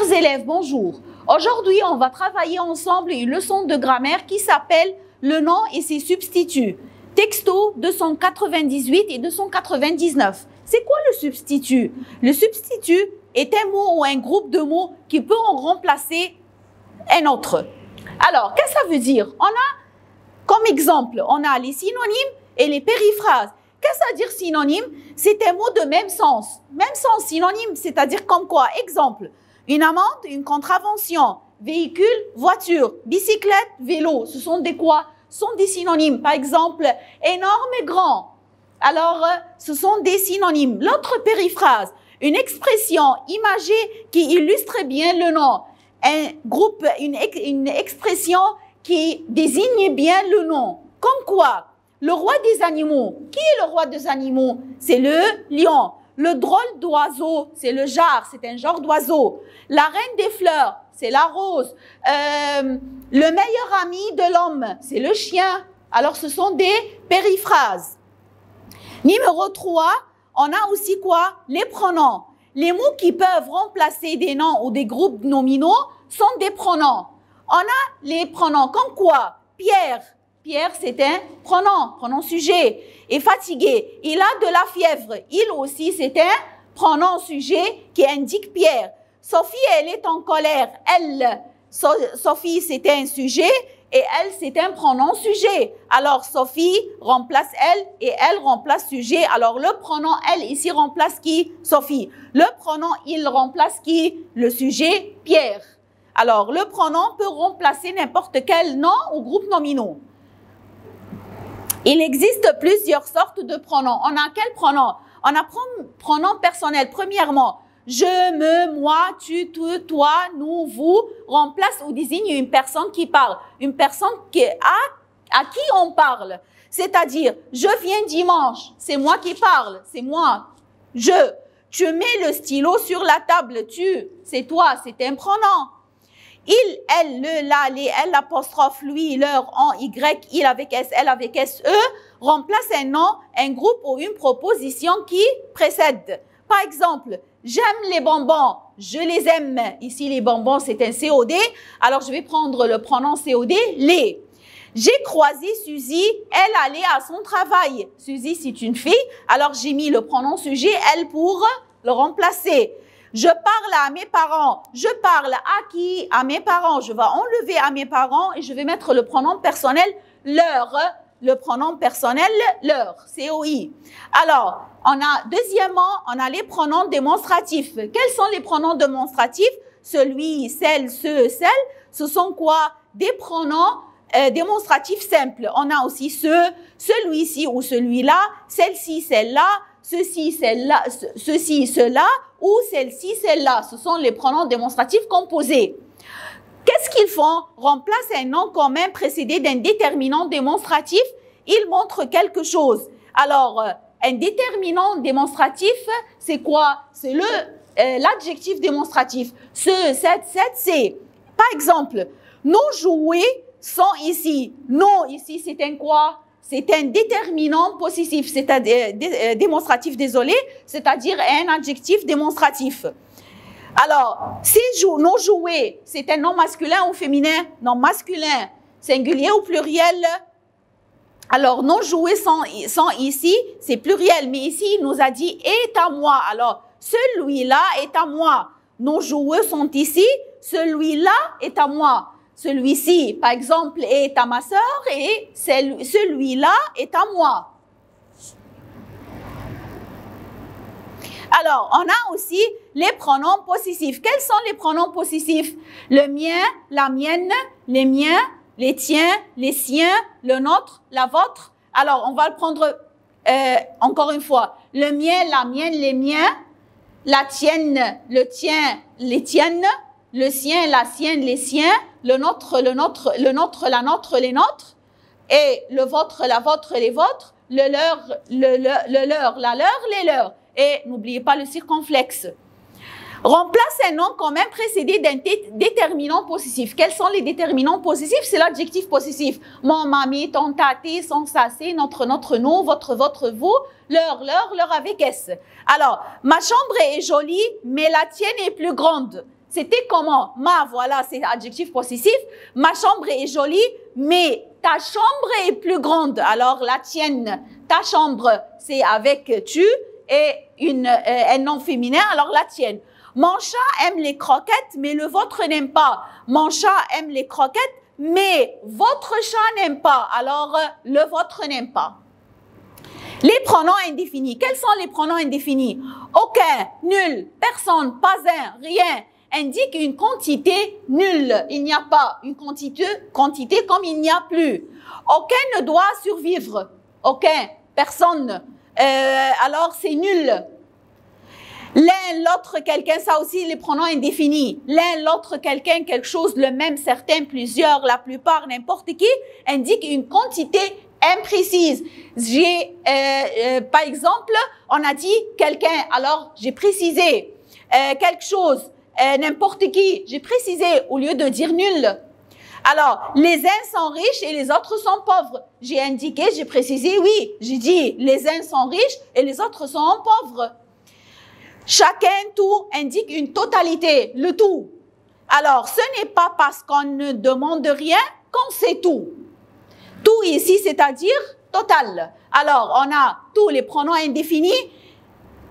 Chers élèves, bonjour. Aujourd'hui, on va travailler ensemble une leçon de grammaire qui s'appelle le nom et ses substituts. Texto 298 et 299. C'est quoi le substitut? Le substitut est un mot ou un groupe de mots qui peut en remplacer un autre. Alors, qu'est-ce que ça veut dire? On a, comme exemple, on a les synonymes et les périphrases. Qu'est-ce que ça veut dire synonyme? C'est un mot de même sens. Même sens, synonyme, c'est-à-dire comme quoi? Exemple, une amende, une contravention, véhicule, voiture, bicyclette, vélo. Ce sont des quoi? Ce sont des synonymes. Par exemple, énorme et grand. Alors, ce sont des synonymes. L'autre périphrase, une expression imagée qui illustre bien le nom. Un groupe, une expression qui désigne bien le nom. Comme quoi? Le roi des animaux. Qui est le roi des animaux? C'est le lion. Le drôle d'oiseau, c'est le jar, c'est un genre d'oiseau. La reine des fleurs, c'est la rose. Le meilleur ami de l'homme, c'est le chien. Alors, ce sont des périphrases. Numéro 3, on a aussi quoi? Les pronoms. Les mots qui peuvent remplacer des noms ou des groupes nominaux sont des pronoms. On a les pronoms comme quoi? Pierre. Pierre, c'est un pronom sujet. Est fatigué. Il a de la fièvre. Il aussi, c'est un pronom sujet qui indique Pierre. Sophie, elle est en colère. Elle, Sophie, c'est un sujet et elle, c'est un pronom sujet. Alors, Sophie remplace elle et elle remplace sujet. Alors, le pronom elle ici remplace qui? Sophie. Le pronom il remplace qui? Le sujet Pierre. Alors, le pronom peut remplacer n'importe quel nom ou groupe nominaux. Il existe plusieurs sortes de pronoms. On a quel pronom? On a pronom personnel. Premièrement, je, me, moi, tu, toi, nous, vous remplace ou désigne une personne qui parle. Une personne à qui on parle. C'est-à-dire, je viens dimanche, c'est moi qui parle, c'est moi. Je, tu mets le stylo sur la table, tu, c'est toi, c'est un pronom. Il, elle, le, la, les, elle, l'apostrophe, lui, leur, on, y, il avec s, elle avec se, remplace un nom, un groupe ou une proposition qui précède. Par exemple, j'aime les bonbons, je les aime. Ici, les bonbons, c'est un COD. Alors, je vais prendre le pronom COD, les. J'ai croisé Suzy, elle allait à son travail. Suzy, c'est une fille. Alors, j'ai mis le pronom sujet, elle, pour le remplacer. Je parle à mes parents. Je parle à qui? À mes parents. Je vais enlever à mes parents et je vais mettre le pronom personnel leur. Le pronom personnel leur. COI. Alors, deuxièmement, on a les pronoms démonstratifs. Quels sont les pronoms démonstratifs? Celui, celle, ce, celle. Ce sont quoi? Des pronoms démonstratifs simples. On a aussi celui-ci ou celui-là, celle-ci, celle-là, ceci, celle-là, ceci, cela, ou celle-ci, celle-là. Ce sont les pronoms démonstratifs composés. Qu'est-ce qu'ils font? Remplacent un nom commun précédé d'un déterminant démonstratif. Ils montrent quelque chose. Alors, un déterminant démonstratif, c'est quoi? C'est l'adjectif démonstratif. Ce, cette, c'est. Par exemple, nos jouets sont ici. Nos, ici, c'est un quoi? C'est un déterminant possessif, c'est-à-dire démonstratif, désolé, c'est-à-dire un adjectif démonstratif. Alors, nos jouets, c'est un nom masculin ou féminin? Non, masculin, singulier ou pluriel? Alors, nos jouets sont ici, c'est pluriel, mais ici, il nous a dit « est à moi ». Alors, celui-là est à moi. Nos jouets sont ici, celui-là est à moi. Celui-ci, par exemple, est à ma sœur et celui-là est à moi. Alors, on a aussi les pronoms possessifs. Quels sont les pronoms possessifs? Le mien, la mienne, les miens, les tiens, les siens, le nôtre, la vôtre. Alors, on va le prendre encore une fois. Le mien, la mienne, les miens, la tienne, le tien, les tiennes, le sien, la sienne, les siens, le nôtre, la nôtre, les nôtres, et le vôtre, la vôtre, les vôtres, le leur, la leur, les leurs. Et n'oubliez pas le circonflexe. Remplace un nom commun précédé d'un déterminant possessif. Quels sont les déterminants possessifs? C'est l'adjectif possessif. Mon, mamie, ton, tati, son, ça, c'est, notre, nous, votre, vous, leur avec S. Alors, ma chambre est jolie, mais la tienne est plus grande. c'était comment? Ma, voilà, c'est adjectif possessif. Ma chambre est jolie, mais ta chambre est plus grande. Alors, la tienne, ta chambre, c'est avec tu et un nom féminin, alors la tienne. Mon chat aime les croquettes, mais le vôtre n'aime pas. Mon chat aime les croquettes, mais votre chat n'aime pas. Alors, le vôtre n'aime pas. Les pronoms indéfinis. Quels sont les pronoms indéfinis? Aucun, nul, personne, pas un, rien. Indique une quantité nulle. Il n'y a pas une quantité comme il n'y a plus. Aucun ne doit survivre. Aucun, personne. Alors, c'est nul. L'un, l'autre, quelqu'un, ça aussi, les pronoms indéfinis. L'un, l'autre, quelqu'un, quelque chose, le même, certains, plusieurs, la plupart, n'importe qui, indique une quantité imprécise. J'ai, par exemple, on a dit quelqu'un, alors j'ai précisé quelque chose, n'importe qui, j'ai précisé au lieu de dire nul. Alors, les uns sont riches et les autres sont pauvres. J'ai indiqué, j'ai précisé, oui, j'ai dit les uns sont riches et les autres sont pauvres. Chacun, tout indique une totalité, le tout. Alors, ce n'est pas parce qu'on ne demande rien qu'on sait tout. Tout ici, c'est-à-dire total. Alors, on a tous les pronoms indéfinis,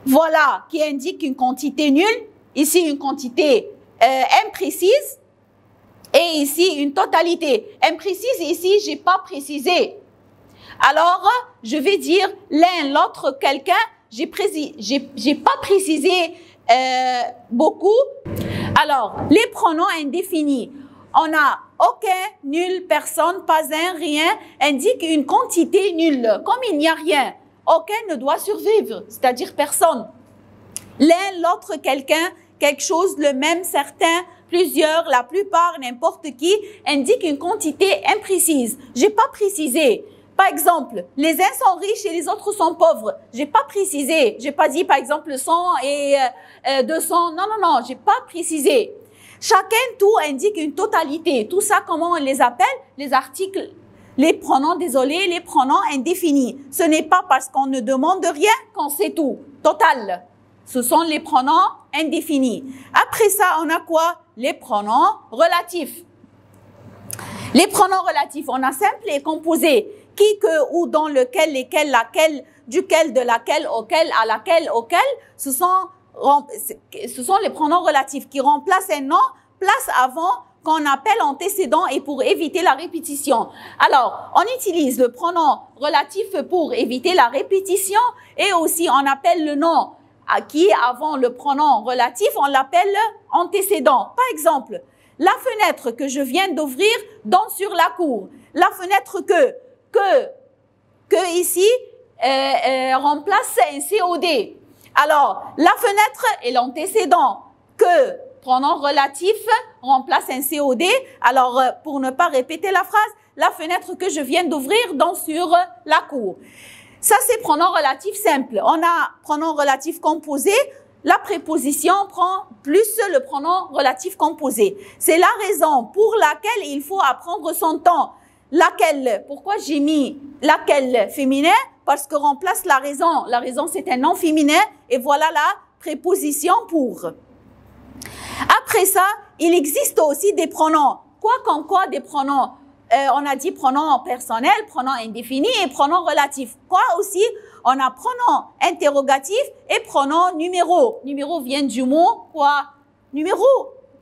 voilà, qui indiquent une quantité nulle. Ici, une quantité imprécise. Et ici, une totalité. Imprécise, ici, j'ai pas précisé. Alors, je vais dire l'un, l'autre, quelqu'un. J'ai pas précisé beaucoup. Alors, les pronoms indéfinis. On a aucun, nul, personne, pas un, rien, indique une quantité nulle. Comme il n'y a rien, aucun ne doit survivre, c'est-à-dire personne. L'un, l'autre, quelqu'un, quelque chose, le même, certains, plusieurs, la plupart, n'importe qui, indique une quantité imprécise. J'ai pas précisé. Par exemple, les uns sont riches et les autres sont pauvres. J'ai pas précisé. J'ai pas dit, par exemple, 100 et 200. Non, non, non, j'ai pas précisé. Chacun, tout indique une totalité. Tout ça, comment on les appelle? Les articles, les pronoms, désolé, les pronoms indéfinis. Ce n'est pas parce qu'on ne demande rien qu'on sait tout. Total. Ce sont les pronoms indéfinis. Après ça, on a quoi? Les pronoms relatifs. Les pronoms relatifs, on a simple et composé. Qui, que, où, dans, lequel, lesquels, laquelle, duquel, de laquelle, auquel, à laquelle, auquel, ce sont les pronoms relatifs qui remplacent un nom, place avant qu'on appelle antécédent et pour éviter la répétition. Alors, on utilise le pronom relatif pour éviter la répétition et aussi on appelle le nom qui est avant le pronom relatif, on l'appelle antécédent. Par exemple, la fenêtre que je viens d'ouvrir donne sur la cour. La fenêtre que ici remplace un COD. Alors, la fenêtre est l'antécédent que, pronom relatif, remplace un COD. Alors, pour ne pas répéter la phrase, la fenêtre que je viens d'ouvrir donne sur la cour. Ça, c'est pronom relatif simple. On a pronom relatif composé. La préposition prend plus le pronom relatif composé. C'est la raison pour laquelle il faut apprendre son temps. Laquelle, pourquoi j'ai mis laquelle féminin? Parce que remplace la raison. La raison, c'est un nom féminin et voilà la préposition pour. Après ça, il existe aussi des pronoms. Quoi comme quoi des pronoms? On a dit pronom personnel, pronom indéfini et pronom relatif. Quoi aussi? On a pronom interrogatif et pronom numéro. Numéro vient du mot quoi? Numéro,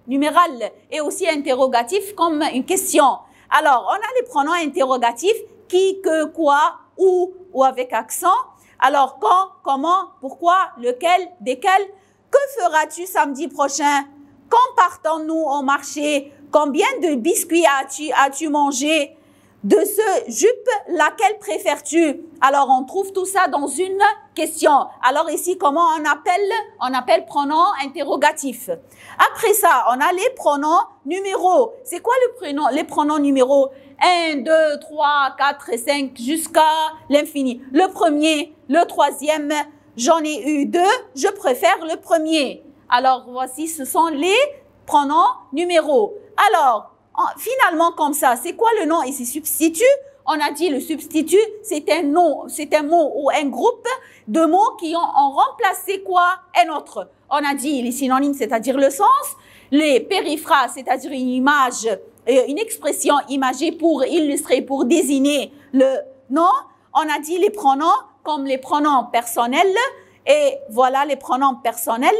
numéral. Et aussi interrogatif comme une question. Alors, on a les pronoms interrogatifs, qui, que, quoi, où, ou avec accent. Alors, quand, comment, pourquoi, lequel, desquels. Que feras-tu samedi prochain? Quand partons-nous au marché? Combien de biscuits as-tu mangé? De ce jupe, laquelle préfères-tu? Alors, on trouve tout ça dans une question. Alors ici, comment on appelle? On appelle pronom interrogatif. Après ça, on a les pronoms numéros. C'est quoi les pronoms numéros? 1, 2, 3, 4 et 5 jusqu'à l'infini. Le premier, le troisième, j'en ai eu 2, je préfère le premier. Alors, voici, ce sont les pronoms numéros. Alors, finalement, comme ça, c'est quoi le nom ici? Substitut. On a dit le substitut, c'est un nom, c'est un mot ou un groupe de mots qui ont remplacé quoi? Un autre. On a dit les synonymes, c'est-à-dire le sens. les périphrases, c'est-à-dire une image, une expression imagée pour illustrer, pour désigner le nom. On a dit les pronoms comme les pronoms personnels. Et voilà les pronoms personnels.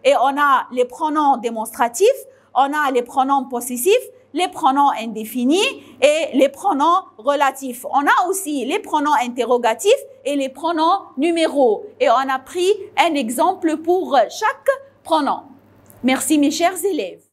Et on a les pronoms démonstratifs, on a les pronoms possessifs, les pronoms indéfinis et les pronoms relatifs. On a aussi les pronoms interrogatifs et les pronoms numéraux. Et on a pris un exemple pour chaque pronom. Merci mes chers élèves.